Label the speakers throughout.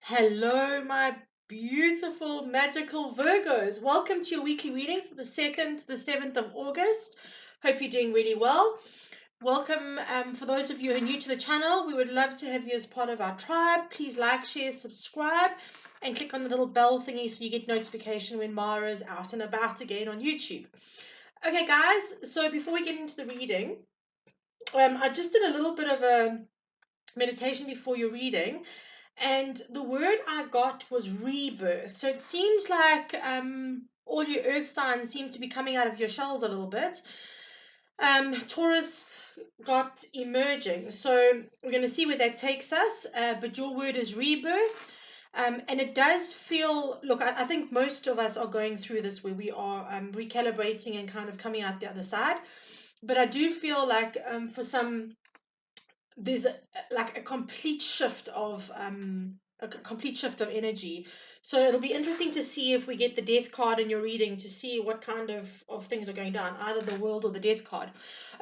Speaker 1: Hello, my beautiful magical Virgos. Welcome to your weekly reading for the 2nd to the 7th of August. Hope you're doing really well. Welcome. For those of you who are new to the channel, we would love to have you as part of our tribe. Please like, share, subscribe, and click on the little bell thingy so you get notification when Mara is out and about again on YouTube. Okay, guys, so before we get into the reading, I just did a little bit of a meditation before your reading, and the word I got was rebirth. So it seems like all your earth signs seem to be coming out of your shells a little bit. Taurus got emerging, so we're going to see where that takes us, but your word is rebirth. And it does feel, look, I think most of us are going through this where we are recalibrating and kind of coming out the other side, but I do feel like for some there's like a complete shift of energy. So it'll be interesting to see if we get the death card in your reading to see what kind of things are going down, either the world or the death card.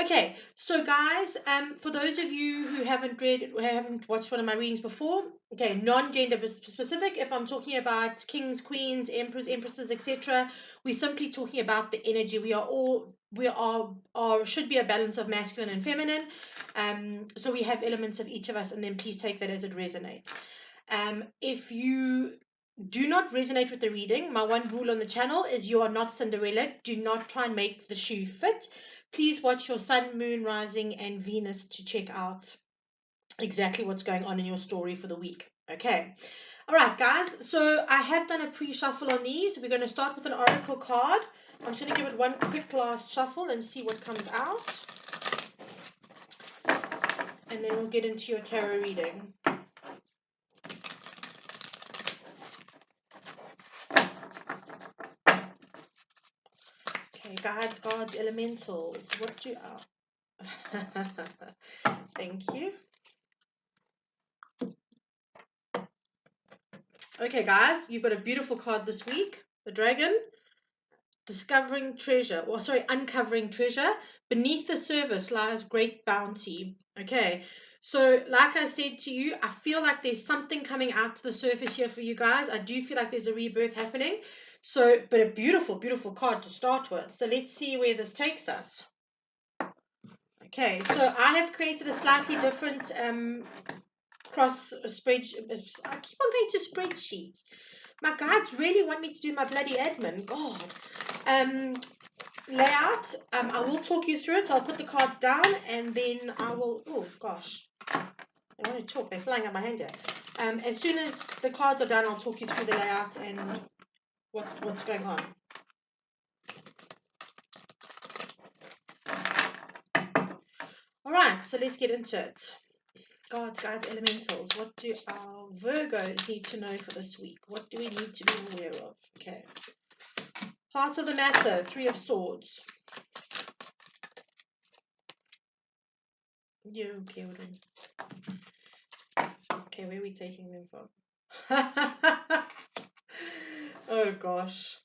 Speaker 1: Okay, so guys, for those of you who haven't watched one of my readings before, okay, non-gender specific, if I'm talking about kings, queens, emperors, empresses, etc., we're simply talking about the energy. We are should be a balance of masculine and feminine. So we have elements of each of us, and then please take that as it resonates. If you do not resonate with the reading, my one rule on the channel is you are not Cinderella. Do not try and make the shoe fit. Please watch your sun, moon, rising, and Venus to check out exactly what's going on in your story for the week. Okay. All right, guys. So I have done a pre-shuffle on these. We're going to start with an oracle card. I'm just going to give it one quick last shuffle and see what comes out. And then we'll get into your tarot reading. Okay, guides, gods, elementals. What do Thank you. Okay, guys, you've got a beautiful card this week. The dragon. Discovering treasure, or sorry, uncovering treasure. Beneath the surface lies great bounty. Okay, so like I said to you, I feel like there's something coming out to the surface here for you guys. I do feel like there's a rebirth happening. So, but a beautiful, beautiful card to start with. So let's see where this takes us. Okay, so I have created a slightly different cross spreadsheet. I keep on going to spreadsheets. My guides really want me to do my bloody admin. God. Layout. I will talk you through it. I'll put the cards down and then I will. Oh gosh, I want to talk. They're flying out my hand here. As soon as the cards are done, I'll talk you through the layout and what's going on. All right, so let's get into it. Gods, guides, elementals. What do our Virgos need to know for this week? What do we need to be aware of? Okay. Heart of the matter, 3 of Swords. Yeah, okay, okay, where are we taking them from? Oh gosh.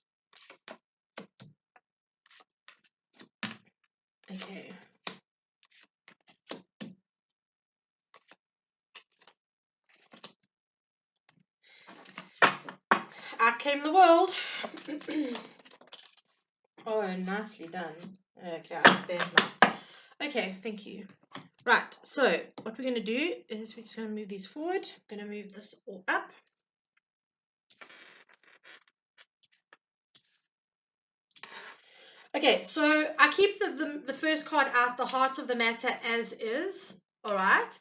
Speaker 1: Okay. Out came the world. Oh, nicely done. Okay, I understand now. Okay, thank you. Right, so what we're going to do is we're just going to move these forward. I'm going to move this all up. Okay, so I keep the first card out, the heart of the matter, as is. All right.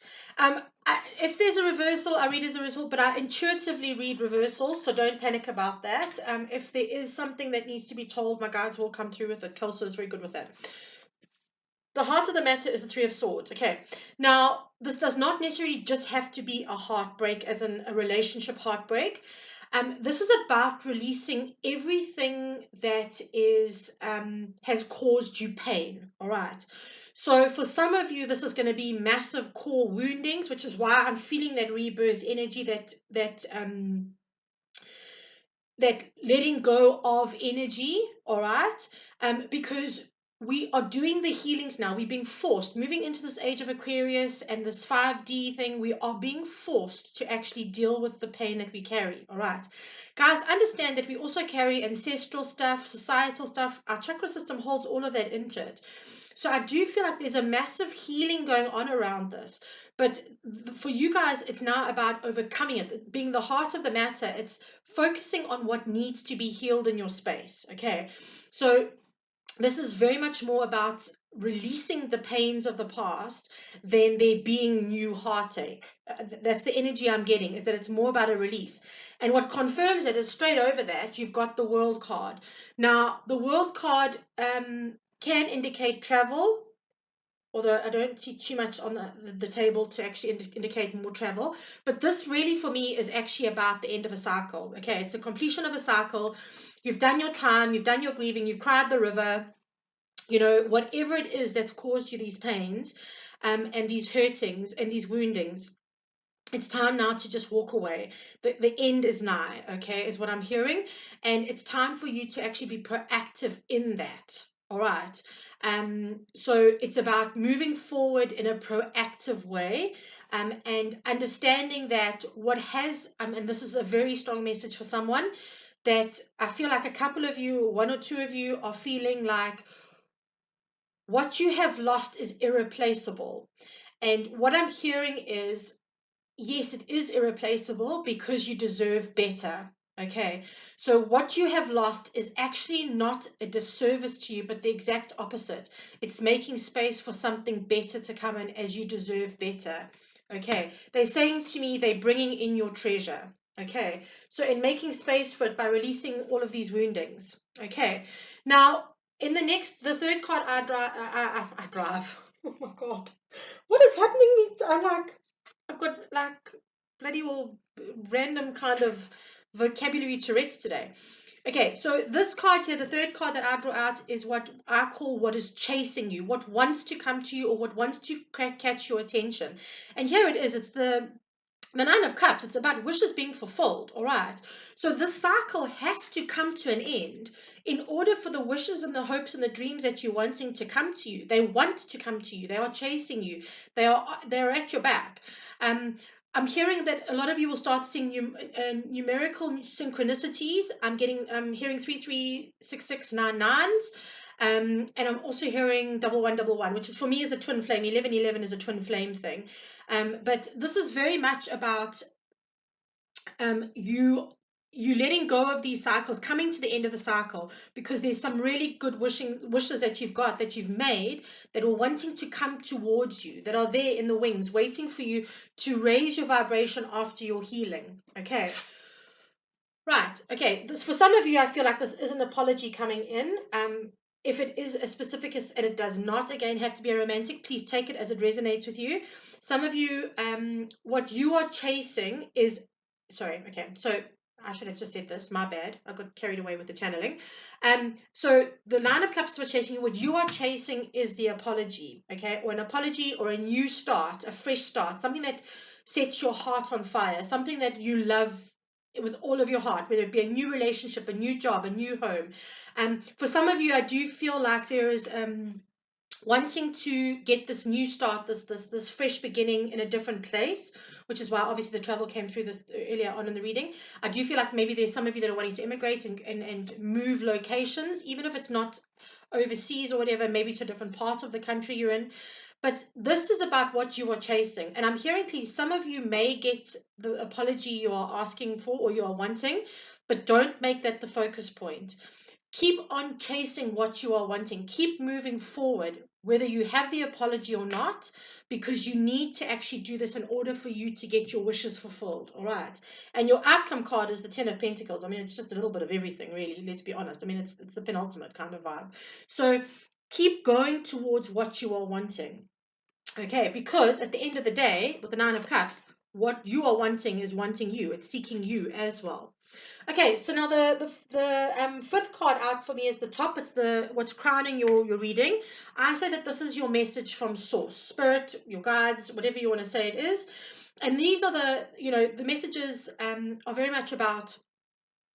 Speaker 1: If there's a reversal, I read as a reversal, but I intuitively read reversal, so don't panic about that. If there is something that needs to be told, my guides will come through with it. Kelso is very good with that. The heart of the matter is the 3 of Swords. Okay. Now, this does not necessarily just have to be a heartbreak, as in a relationship heartbreak. This is about releasing everything that is has caused you pain. All right. So for some of you, this is going to be massive core woundings, which is why I'm feeling that rebirth energy, that letting go of energy. All right. Because we are doing the healings now. We're being forced, moving into this age of Aquarius and this 5D thing. We are being forced to actually deal with the pain that we carry. All right, guys, understand that we also carry ancestral stuff, societal stuff. Our chakra system holds all of that into it. So I do feel like there's a massive healing going on around this. But for you guys, it's now about overcoming it, being the heart of the matter. It's focusing on what needs to be healed in your space. Okay, so this is very much more about releasing the pains of the past than there being new heartache. That's the energy I'm getting, is that it's more about a release. And what confirms it is straight over that you've got the world card. Now, the world card can indicate travel, although I don't see too much on the table to actually indicate more travel. But this really, for me, is actually about the end of a cycle. Okay, it's a completion of a cycle. You've done your time, you've done your grieving, you've cried the river, you know, whatever it is that's caused you these pains, and these hurtings and these woundings. It's time now to just walk away. The end is nigh, okay, is what I'm hearing. And it's time for you to actually be proactive in that. All right. So it's about moving forward in a proactive way, and understanding that what has, and this is a very strong message for someone, that I feel like a couple of you, one or two of you, are feeling like what you have lost is irreplaceable. And what I'm hearing is, yes, it is irreplaceable because you deserve better. Okay, so what you have lost is actually not a disservice to you, but the exact opposite. It's making space for something better to come in, as you deserve better. Okay, they're saying to me they're bringing in your treasure. Okay, so in making space for it by releasing all of these woundings. Okay, now in the third card I drive. Oh my God, what is happening? I've got like bloody well random kind of vocabulary Tourette's today. Okay, so this card here, the third card that I draw out, is what I call what is chasing you, what wants to come to you, or what wants to catch your attention. And here it is. It's the Nine of Cups. It's about wishes being fulfilled. All right. So this cycle has to come to an end in order for the wishes and the hopes and the dreams that you're wanting to come to you. They want to come to you. They are chasing you. They're at your back. I'm hearing that a lot of you will start seeing numerical synchronicities. I'm hearing 336699s. And I'm also hearing 1111, which is, for me, is a twin flame. 1111 is a twin flame thing. But this is very much about you letting go of these cycles, coming to the end of the cycle, because there's some really good wishes that you've made, that are wanting to come towards you, that are there in the wings, waiting for you to raise your vibration after your healing. Okay. Right. Okay. For some of you, I feel like this is an apology coming in. If it is a specific, and it does not, again, have to be a romantic, please take it as it resonates with you. Some of you, what you are chasing is, sorry, okay, so I should have just said this, my bad. I got carried away with the channeling. So the Nine of Cups were chasing you. What you are chasing is the apology, okay, or an apology, or a new start, a fresh start, something that sets your heart on fire, something that you love with all of your heart, whether it be a new relationship, a new job, a new home. For some of you, I do feel like there is wanting to get this new start, this fresh beginning in a different place, which is why obviously the travel came through this earlier on in the reading. I do feel like maybe there's some of you that are wanting to immigrate and move locations, even if it's not overseas or whatever, maybe to a different part of the country you're in. But this is about what you are chasing. And I'm hearing clearly some of you may get the apology you are asking for or you are wanting, but don't make that the focus point. Keep on chasing what you are wanting. Keep moving forward, whether you have the apology or not, because you need to actually do this in order for you to get your wishes fulfilled. All right. And your outcome card is the Ten of Pentacles. I mean, it's just a little bit of everything, really. Let's be honest. I mean, it's the penultimate kind of vibe. So keep going towards what you are wanting. Okay, because at the end of the day, with the Nine of Cups, what you are wanting is wanting you. It's seeking you as well. Okay, so now the fifth card out for me is the top. It's what's crowning your reading. I say that this is your message from Source, Spirit, your guides, whatever you want to say it is. And these are the messages are very much about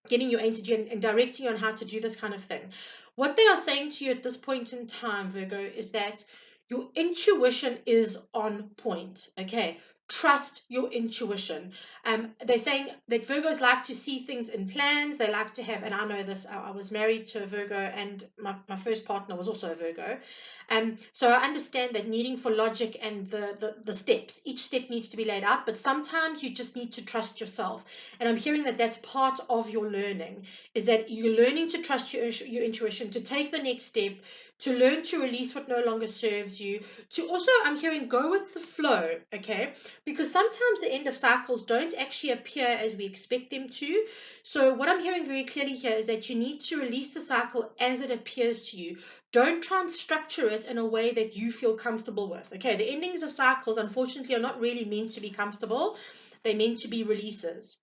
Speaker 1: getting your energy and directing you on how to do this kind of thing. What they are saying to you at this point in time, Virgo, is that your intuition is on point. Okay, trust your intuition. They're saying that Virgos like to see things in plans. They like to have, and I know this, I was married to a Virgo, and my first partner was also a Virgo. So I understand that needing for logic and the steps, each step needs to be laid out, but sometimes you just need to trust yourself. And I'm hearing that that's part of your learning, is that you're learning to trust your intuition, to take the next step, to learn to release what no longer serves you, to also, I'm hearing, go with the flow, okay? Because sometimes the end of cycles don't actually appear as we expect them to. So what I'm hearing very clearly here is that you need to release the cycle as it appears to you. Don't try and structure it in a way that you feel comfortable with. Okay, the endings of cycles, unfortunately, are not really meant to be comfortable. They're meant to be releases.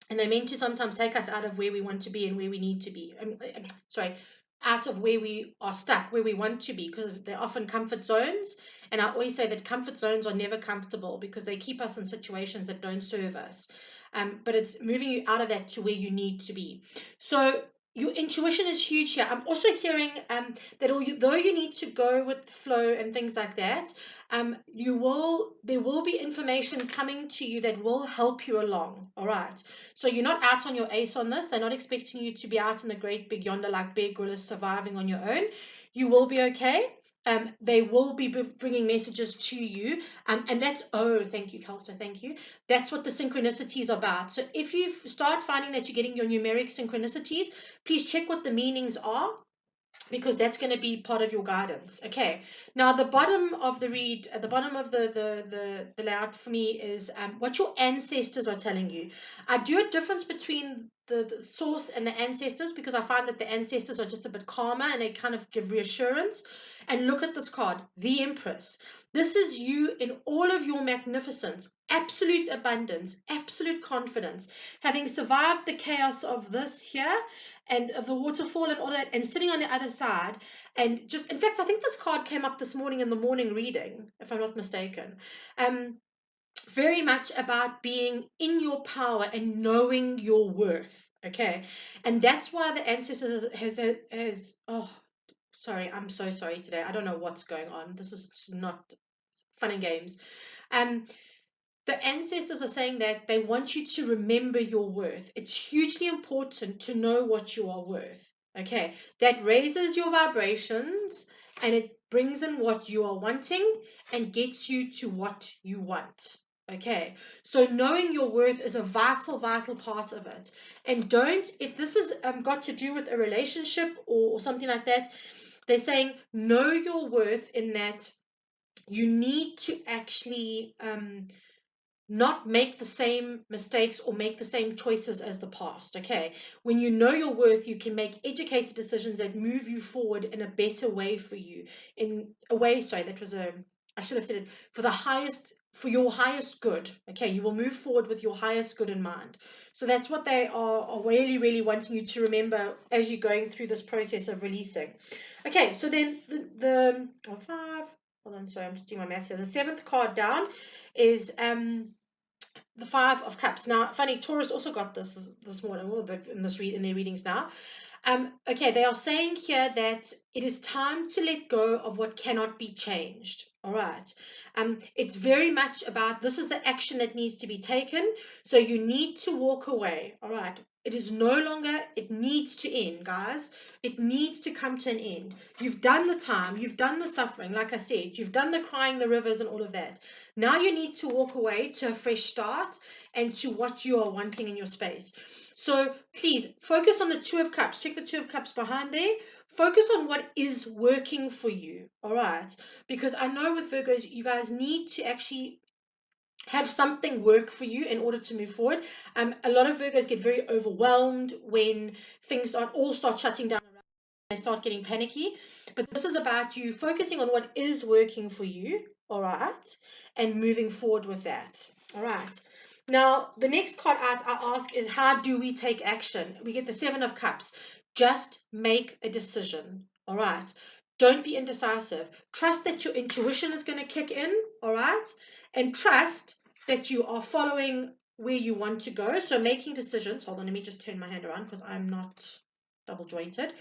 Speaker 1: And they're meant to sometimes take us out of where we want to be and where we need to be. Sorry, out of where we are stuck, where we want to be, because they're often comfort zones. And I always say that comfort zones are never comfortable because they keep us in situations that don't serve us. But it's moving you out of that to where you need to be. So your intuition is huge here. I'm also hearing that though you need to go with the flow and things like that, there will be information coming to you that will help you along. All right. So you're not out on your ace on this. They're not expecting you to be out in the great big yonder like Bear Grylls surviving on your own. You will be okay. They will be bringing messages to you. And that's, oh, thank you, Kelso, thank you. That's what the synchronicity is about. So if you start finding that you're getting your numeric synchronicities, please check what the meanings are, because that's going to be part of your guidance. Okay, now the bottom of the read, at the bottom of the layout for me is what your ancestors are telling you. I do a difference between the source and the ancestors, because I find that the ancestors are just a bit calmer and they kind of give reassurance. And look at this card, the Empress. This is you in all of your magnificence, absolute abundance, absolute confidence, having survived the chaos of this here and of the waterfall and all that, and sitting on the other side. And just, in fact, I think this card came up this morning in the morning reading, if I'm not mistaken. Very much about being in your power and knowing your worth. Okay, and that's why the ancestors has oh, sorry, I'm so sorry today. I don't know what's going on. This is just not fun and games. Um, the ancestors are saying that they want you to remember your worth. It's hugely important to know what you are worth. Okay, that raises your vibrations and it brings in what you are wanting and gets you to what you want. Okay, so knowing your worth is a vital part of it. And don't, if this has got to do with a relationship or something like that, they're saying know your worth in that you need to actually not make the same mistakes or make the same choices as the past. Okay, when you know your worth, you can make educated decisions that move you forward in a better way for you, in a way, sorry, that was a, I should have said it, for the highest, for your highest good. Okay, you will move forward with your highest good in mind. So that's what they are really wanting you to remember as you're going through this process of releasing. Okay, so then the five, hold on, sorry, I'm just doing my math here. The seventh card down is the Five of Cups. Now, funny, Taurus also got this morning, or in their readings now. Okay, they are saying here that it is time to let go of what cannot be changed. All right. It's very much about, this is the action that needs to be taken. So you need to walk away. All right. It is no longer, it needs to end, guys. It needs to come to an end. You've done the time, you've done the suffering, like I said, you've done the crying, the rivers, and all of that. Now you need to walk away to a fresh start and to what you are wanting in your space. So please focus on the Two of Cups. Check the Two of Cups behind there. Focus on what is working for you. All right. Because I know with Virgos, you guys need to actually have something work for you in order to move forward. A lot of Virgos get very overwhelmed when things start shutting down around. They start getting panicky. But this is about you focusing on what is working for you, all right, and moving forward with that. All right. Now, the next card out I ask is, how do we take action? We get the Seven of Cups. Just make a decision. All right. Don't be indecisive. Trust that your intuition is going to kick in. All right. And trust that you are following where you want to go. So making decisions. Hold on, let me just turn my hand around because I'm not double jointed.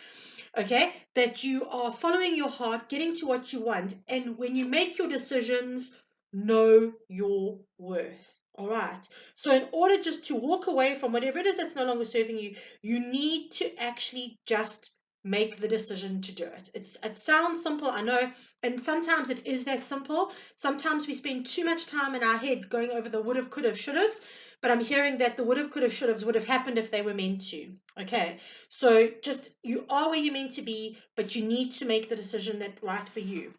Speaker 1: Okay, that you are following your heart, getting to what you want, and when you make your decisions, know your worth. All right. So, in order just to walk away from whatever it is that's no longer serving you, you need to actually just make the decision to do it. It sounds simple, I know, and sometimes it is that simple. Sometimes we spend too much time in our head going over the would have, could have, should have. But I'm hearing that the would have, could have, should have would have happened if they were meant to. Okay. So just you are where you're meant to be, but you need to make the decision that's right for you.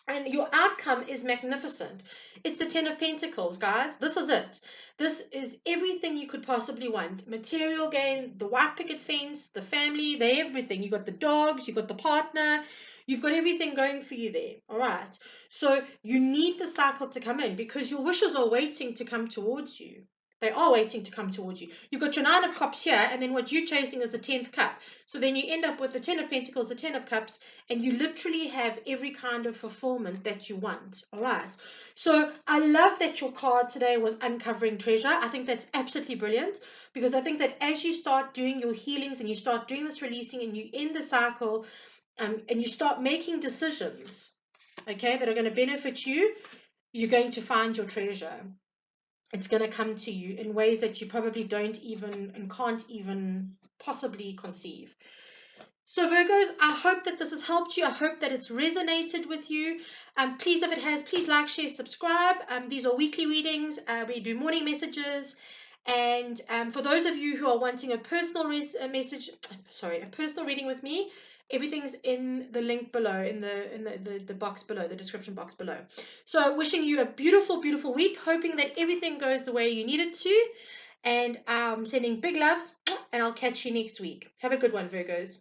Speaker 1: And your outcome is magnificent. It's the Ten of Pentacles, guys. This is it. This is everything you could possibly want. Material gain, the white picket fence, the family, the everything. You got the dogs, you got the partner, you've got everything going for you there. All right. So you need the cycle to come in because your wishes are waiting to come towards you. They are waiting to come towards you. You've got your Nine of Cups here, and then what you're chasing is the 10th cup. So then you end up with the 10 of Pentacles, the 10 of Cups, and you literally have every kind of fulfillment that you want. All right. So I love that your card today was uncovering treasure. I think that's absolutely brilliant because I think that as you start doing your healings and you start doing this releasing and you end the cycle and you start making decisions, okay, that are going to benefit you, you're going to find your treasure. It's going to come to you in ways that you probably don't even and can't even possibly conceive. So Virgos, I hope that this has helped you. I hope that it's resonated with you. Please, if it has, please like, share, subscribe. These are weekly readings. We do morning messages. And for those of you who are wanting a personal a personal reading with me, everything's in the link below, in the box below, the description box below. So wishing you a beautiful, beautiful week, hoping that everything goes the way you need it to. And sending big loves, and I'll catch you next week. Have a good one, Virgos.